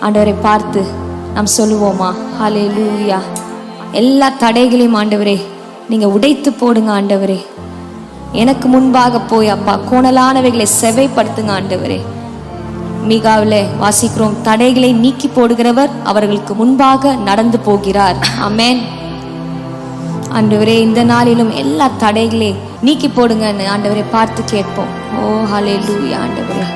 ஆண்டவரை பார்த்து நாம் சொல்லுவோமா? ஹல்லேலூயா. எல்லா தடைகளையும் ஆண்டவரே நீங்க உடைத்து போடுங்க ஆண்டவரே. எனக்கு முன்பாக போய் அப்பா கோணலானவைகளை செவைப்படுத்துங்க ஆண்டவரே. மீகாவிலே வாசிக்கிறோம், தடைகளை நீக்கி போடுகிறவர் அவர்களுக்கு முன்பாக நடந்து போகிறார். ஆமென். ஆண்டவரே இந்த நாளிலும் எல்லா தடைகளையும் நீக்கி போடுங்க ஆண்டவரை பார்த்து கேட்போம். ஓ ஹல்லேலூயா ஆண்டவரே.